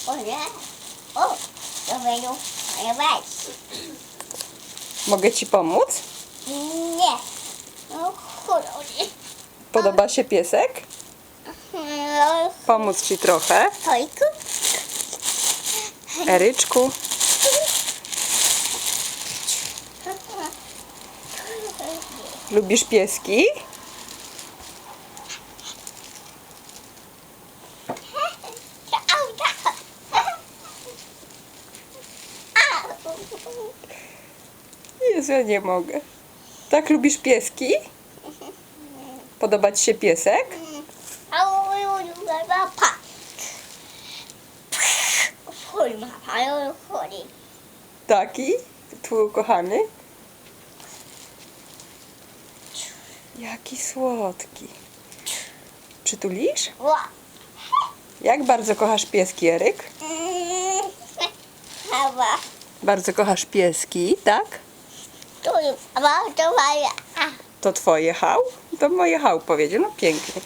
O nie. O, to będą weź. Mogę ci pomóc? Nie. No chuj. Podoba się piesek? No, Pomóc ci trochę. Hojku. Eryczku. Lubisz pieski? Jezu, ja nie mogę. Tak lubisz pieski? Podoba ci się piesek? Taki? Twój ukochany? Jaki słodki. Przytulisz? Jak bardzo kochasz pieski, Eryk? Bardzo kochasz pieski, tak? To twoje hał? To moje hał powiedział. No pięknie.